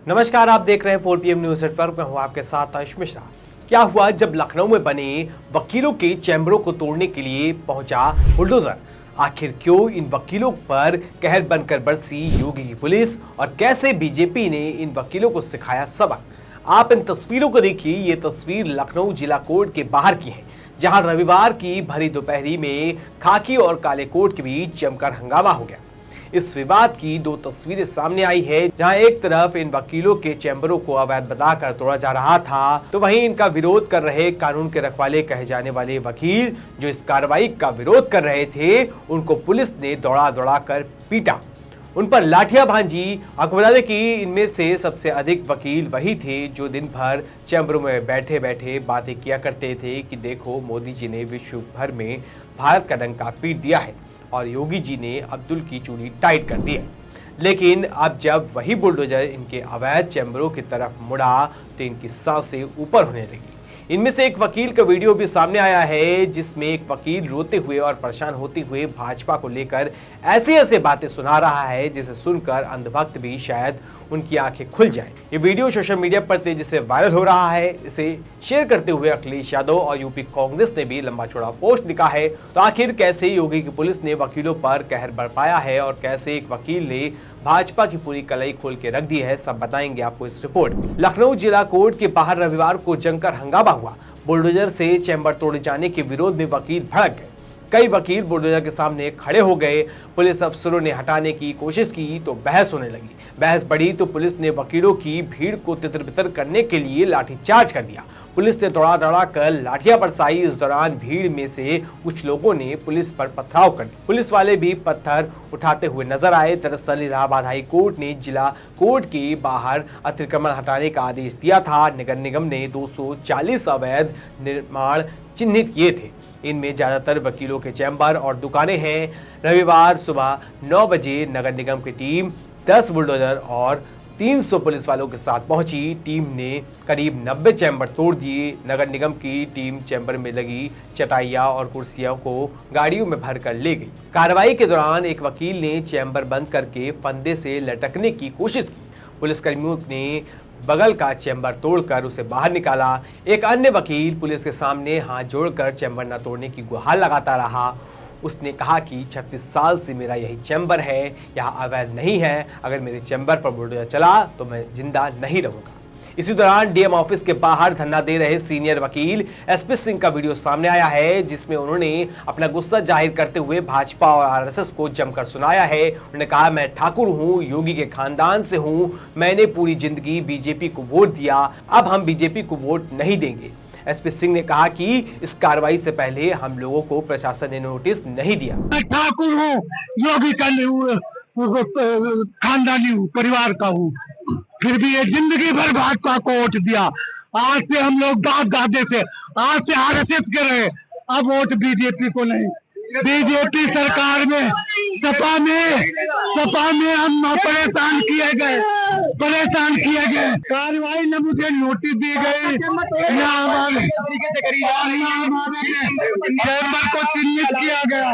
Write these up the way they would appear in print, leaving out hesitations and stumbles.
नमस्कार, आप देख रहे हैं 4PM न्यूज नेटवर्क में हूं आपके साथ आयुष मिश्रा। क्या हुआ जब लखनऊ में बने वकीलों के चैम्बरों को तोड़ने के लिए पहुंचा बुलडोजर? आखिर क्यों इन वकीलों पर कहर बनकर बरसी योगी की पुलिस और कैसे बीजेपी ने इन वकीलों को सिखाया सबक? आप इन तस्वीरों को देखिए। ये तस्वीर लखनऊ जिला कोर्ट के बाहर की है, जहां रविवार की भरी दोपहरी में खाकी और काले कोट के बीच जमकर हंगामा हो गया। इस विवाद की दो तस्वीरें सामने आई है, जहां एक तरफ इन वकीलों के चैम्बरों को अवैध बताकर तोड़ा जा रहा था, तो वहीं इनका विरोध कर रहे कानून के रखवाले कहे जाने वाले वकील जो इस कार्रवाई का विरोध कर रहे थे, उनको पुलिस ने दौड़ा दौड़ा कर पीटा, उन पर लाठियां भांजी। आपको बता दें कि इनमें से सबसे अधिक वकील वही थे जो दिन भर चैम्बरों में बैठे बैठे बातें किया करते थे कि देखो, मोदी जी ने विश्व भर में भारत का डंका पीट दिया है और योगी जी ने अब्दुल की चूड़ी टाइट कर दी है। लेकिन अब जब वही बुलडोजर इनके अवैध चैम्बरों की तरफ मुड़ा तो इनकी सांसें ऊपर होने लगी। इनमें से एक वकील का वीडियो भी सामने आया है, जिसमें एक वकील रोते हुए और परेशान होते हुए भाजपा को लेकर ऐसी ऐसी बातें सुना रहा है जिसे सुनकर अंधभक्त भी शायद उनकी आंखें खुल जाएं। ये वीडियो सोशल मीडिया पर तेजी से वायरल हो रहा है। इसे शेयर करते हुए अखिलेश यादव और यूपी कांग्रेस ने भी लंबा चौड़ा पोस्ट लिखा है। तो आखिर कैसे योगी की पुलिस ने वकीलों पर कहर बरपाया है और कैसे एक वकील ने भाजपा की पूरी कलाई खोल के रख दी है, सब बताएंगे आपको इस रिपोर्ट में। लखनऊ जिला कोर्ट के बाहर रविवार को जमकर हंगामा हुआ। बुलडोजर से चैम्बर तोड़े जाने के विरोध में वकील भड़क गए। कई वकील बुलडोजर के सामने खड़े हो गए। पुलिस अफसरों ने हटाने की कोशिश की तो बहस होने लगी। बहस बढ़ी तो पुलिस ने वकीलों की भीड़ को तितर-बितर करने के लिए लाठीचार्ज कर दिया। पुलिस ने दौड़ा दौड़ा कर लाठियां बरसाई। इस दौरान भीड़ में से कुछ लोगों ने पुलिस पर पथराव कर दिया। पुलिस वाले भी पत्थर उठाते हुए नजर आए। दरअसल इलाहाबाद हाई कोर्ट ने जिला कोर्ट के बाहर अतिक्रमण हटाने का आदेश दिया था। नगर निगम ने 240 अवैध निर्माण चिन्हित किए थे। इनमें ज्यादातर वकीलों के चैम्बर और दुकानें हैं। रविवार सुबह 9 बजे नगर निगम की टीम 10 बुलडोजर और 300 पुलिस वालों के साथ पहुंची। टीम ने करीब 90 चैम्बर तोड़ दिए। नगर निगम की टीम चैम्बर में लगी चटाइयां और कुर्सियों को गाड़ियों में भरकर ले गई। कार्रवाई के दौरान एक वकील ने चैम्बर बंद करके फंदे से लटकने की कोशिश की। पुलिसकर्मियों ने बगल का चैम्बर तोड़कर उसे बाहर निकाला। एक अन्य वकील पुलिस के सामने हाथ जोड़कर चैम्बर न तोड़ने की गुहार लगाता रहा। उसने कहा कि 36 साल से मेरा यही चैम्बर है, यहाँ अवैध नहीं है। अगर मेरे चैम्बर पर बुलडोजर चला तो मैं जिंदा नहीं रहूंगा। इसी दौरान डीएम ऑफिस के बाहर धरना दे रहे सीनियर वकील एसपी सिंह का वीडियो सामने आया है, जिसमें उन्होंने अपना गुस्सा जाहिर करते हुए भाजपा और आरएसएस को जमकर सुनाया है। उन्होंने कहा, मैं ठाकुर हूं, योगी के खानदान से हूं, मैंने पूरी जिंदगी बीजेपी को वोट दिया, अब हम बीजेपी को वोट नहीं देंगे। एसपी सिंह ने कहा कि इस कार्रवाई से पहले हम लोगों को प्रशासन ने नोटिस नहीं दिया। मैं ठाकुर हूँ, योगी का खानदानी हूँ, परिवार का हूँ, फिर भी ये जिंदगी भर भाजपा को वोट दिया। आज से हम लोग दाद दादे से, आज से आरएसएस के रहे, अब वोट बीजेपी को नहीं। बीजेपी सरकार में सपा में हम परेशान किए गए। कार्रवाई ने मुझे नोटिस दी गई, चैम्बर को चिन्हित किया गया।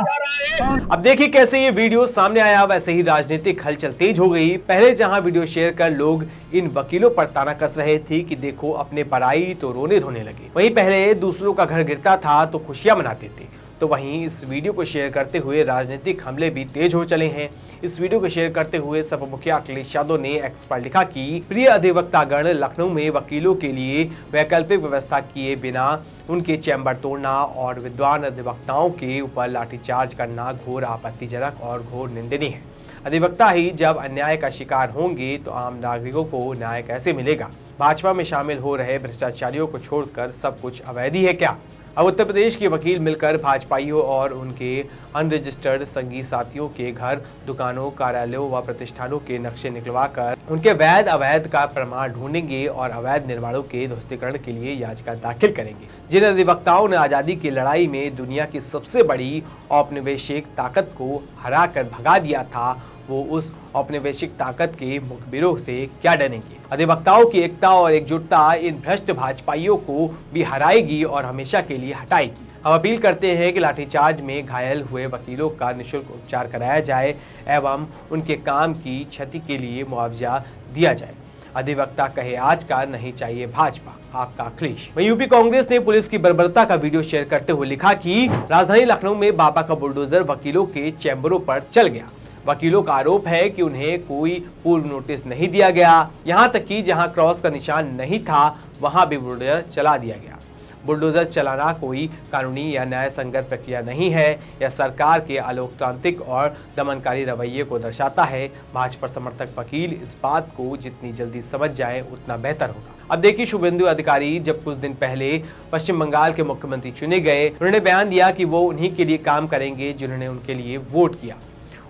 अब देखिए कैसे ये वीडियो सामने आया, वैसे ही राजनीतिक हलचल तेज हो गई। पहले जहां वीडियो शेयर कर लोग इन वकीलों पर ताना कस रहे थे कि देखो अपने पर आई तो रोने धोने लगे, वहीं पहले दूसरों का घर गिरता था तो खुशियां मनाते थे, तो वहीं इस वीडियो को शेयर करते हुए राजनीतिक हमले भी तेज हो चले हैं। इस वीडियो को शेयर करते हुए सपा मुखिया अखिलेश यादव ने एक्स पर लिखा कि प्रिय अधिवक्तागण, लखनऊ में वकीलों के लिए वैकल्पिक व्यवस्था किए बिना उनके चैम्बर तोड़ना और विद्वान अधिवक्ताओं के ऊपर लाठीचार्ज करना घोर आपत्तिजनक और घोर निंदनीय है। अधिवक्ता ही जब अन्याय का शिकार होंगे तो आम नागरिकों को न्याय कैसे मिलेगा? भाजपा में शामिल हो रहे भ्रष्टाचारियों को छोड़कर सब कुछ अवैध ही है क्या? अब उत्तर प्रदेश के वकील मिलकर भाजपाइयों और उनके अनरजिस्टर्ड संगी साथियों के घर, दुकानों, कार्यालयों व प्रतिष्ठानों के नक्शे निकलवाकर उनके वैध अवैध का प्रमाण ढूंढेंगे और अवैध निर्माणों के ध्वस्तीकरण के लिए याचिका दाखिल करेंगे। जिन अधिवक्ताओं ने आजादी की लड़ाई में दुनिया की सबसे बड़ी औपनिवेशिक ताकत को हराकर भगा दिया था, वो उस औपनिवेशिक ताकत के मुखबिरों से क्या डरेंगे? अधिवक्ताओं की एकता और एकजुटता इन भ्रष्ट भाजपाइयों को भी हराएगी और हमेशा के लिए हटाएगी। हम अपील करते हैं कि लाठीचार्ज में घायल हुए वकीलों का निःशुल्क उपचार कराया जाए एवं उनके काम की क्षति के लिए मुआवजा दिया जाए। अधिवक्ता कहे आज का नहीं चाहिए भाजपा, आपका अखिलेश। वहीं यूपी कांग्रेस ने पुलिस की बर्बरता का वीडियो शेयर करते हुए लिखा कि राजधानी लखनऊ में बाबा का बुलडोजर वकीलों के चैम्बरों पर चल गया। वकीलों का आरोप है कि उन्हें कोई पूर्व नोटिस नहीं दिया गया, यहां तक कि जहां क्रॉस का निशान नहीं था वहां भी बुलडोजर चला दिया गया। बुलडोजर चलाना कोई कानूनी या न्याय संगत प्रक्रिया नहीं है, यह सरकार के अलोकतांत्रिक और दमनकारी रवैये को दर्शाता है। भाजपा समर्थक वकील इस बात को जितनी जल्दी समझ जाए उतना बेहतर होगा। अब देखिए, शुभेंदु अधिकारी जब कुछ दिन पहले पश्चिम बंगाल के मुख्यमंत्री चुने गए, उन्होंने बयान दिया कि वो उन्हीं के लिए काम करेंगे जिन्होंने उनके लिए वोट किया।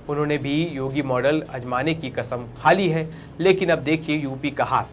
उन्होंने भी योगी मॉडल आजमाने की कसम खा ली है। लेकिन अब देखिए यूपी का हाल,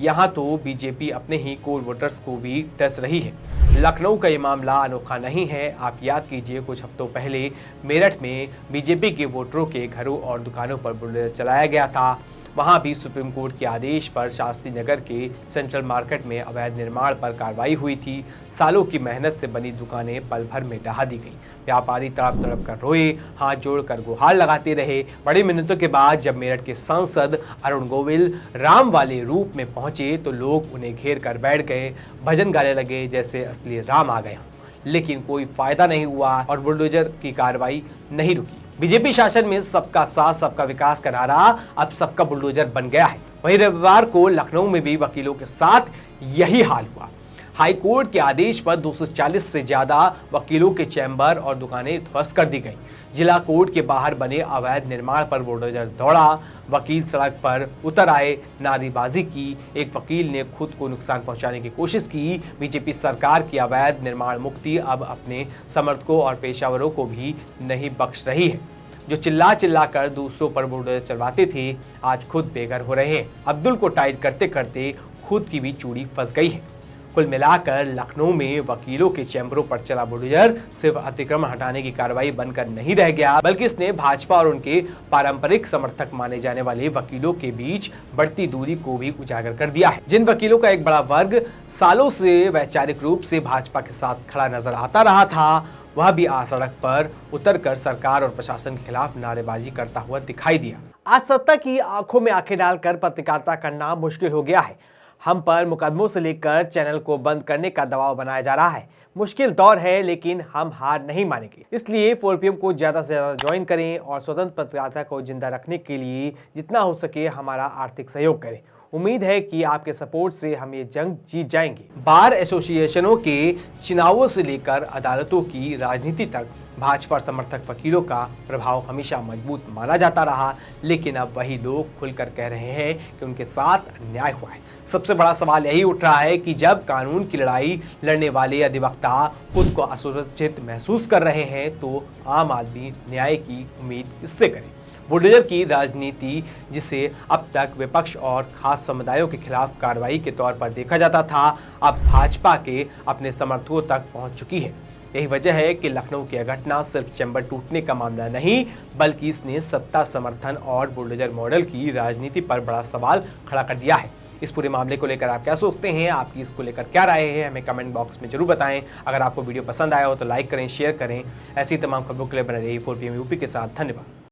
यहाँ तो बीजेपी अपने ही कोर वोटर्स को भी टच रही है। लखनऊ का ये मामला अनोखा नहीं है। आप याद कीजिए, कुछ हफ्तों पहले मेरठ में बीजेपी के वोटरों के घरों और दुकानों पर बुलडोजर चलाया गया था। वहां भी सुप्रीम कोर्ट के आदेश पर शास्त्री नगर के सेंट्रल मार्केट में अवैध निर्माण पर कार्रवाई हुई थी। सालों की मेहनत से बनी दुकानें पल भर में ढहा दी गई। व्यापारी तड़प तड़प कर रोए, हाथ जोड़कर गुहार लगाते रहे। बड़ी मिन्नतों के बाद जब मेरठ के सांसद अरुण गोविल राम वाले रूप में पहुंचे तो लोग उन्हें घेर कर बैठ गए, भजन गाने लगे जैसे असली राम आ गए हों। लेकिन कोई फायदा नहीं हुआ और बुलडोजर की कार्रवाई नहीं रुकी। बीजेपी शासन में सबका साथ सबका विकास का नारा अब सबका बुलडोजर बन गया है। वहीं रविवार को लखनऊ में भी वकीलों के साथ यही हाल हुआ। हाई कोर्ट के आदेश पर 240 से ज्यादा वकीलों के चैम्बर और दुकानें ध्वस्त कर दी गई। जिला कोर्ट के बाहर बने अवैध निर्माण पर बुलडोजर दौड़ा, वकील सड़क पर उतर आए, नारेबाजी की। एक वकील ने खुद को नुकसान पहुंचाने की कोशिश की। बीजेपी सरकार की अवैध निर्माण मुक्ति अब अपने समर्थकों और पेशावरों को भी नहीं बख्श रही है। जो चिल्ला चिल्ला कर दूसरों पर बुलडोजर चलवाते थे, आज खुद बेघर हो रहे हैं। अब्दुल को टाइट करते करते खुद की भी चूड़ी फंस गई है। कुल मिलाकर लखनऊ में वकीलों के चैम्बरों पर चला बुलडोजर सिर्फ अतिक्रमण हटाने की कार्रवाई बनकर नहीं रह गया, बल्कि इसने भाजपा और उनके पारंपरिक समर्थक माने जाने वाले वकीलों के बीच बढ़ती दूरी को भी उजागर कर दिया है। जिन वकीलों का एक बड़ा वर्ग सालों से वैचारिक रूप से भाजपा के साथ खड़ा नजर आता रहा था, वह भी आज सड़क पर उतरकर सरकार और प्रशासन के खिलाफ नारेबाजी करता हुआ दिखाई दिया। आज सत्ता की आंखों में आंखें डालकर पत्रकारिता करना मुश्किल हो गया है। हम पर मुकदमों से लेकर चैनल को बंद करने का दबाव बनाया जा रहा है। मुश्किल दौर है, लेकिन हम हार नहीं मानेंगे। इसलिए 4PM को ज्यादा से ज्यादा ज्वाइन करें और स्वतंत्र पत्रकारिता को जिंदा रखने के लिए जितना हो सके हमारा आर्थिक सहयोग करें। उम्मीद है कि आपके सपोर्ट से हम ये जंग जीत जाएंगे। बार एसोसिएशनों के चुनावों से लेकर अदालतों की राजनीति तक भाजपा समर्थक वकीलों का प्रभाव हमेशा मजबूत माना जाता रहा, लेकिन अब वही लोग खुलकर कह रहे हैं कि उनके साथ अन्याय हुआ है। सबसे बड़ा सवाल यही उठ रहा है कि जब कानून की लड़ाई लड़ने वाले अधिवक्ता खुद को असुरक्षित महसूस कर रहे हैं, तो आम आदमी न्याय की उम्मीद किससे करे। बुलडोजर की राजनीति, जिसे अब तक विपक्ष और खास समुदायों के खिलाफ कार्रवाई के तौर पर देखा जाता था, अब भाजपा के अपने समर्थकों तक पहुंच चुकी है। यही वजह है कि लखनऊ की घटना सिर्फ चैम्बर टूटने का मामला नहीं, बल्कि इसने सत्ता समर्थन और बुलडोजर मॉडल की राजनीति पर बड़ा सवाल खड़ा कर दिया है। इस पूरे मामले को लेकर आप क्या सोचते हैं? आपकी इसको लेकर क्या राय है? हमें कमेंट बॉक्स में जरूर बताएं। अगर आपको वीडियो पसंद आया हो तो लाइक करें, शेयर करें। ऐसी तमाम खबरों के लिए बने रहिए 4PM यूपी के साथ। धन्यवाद।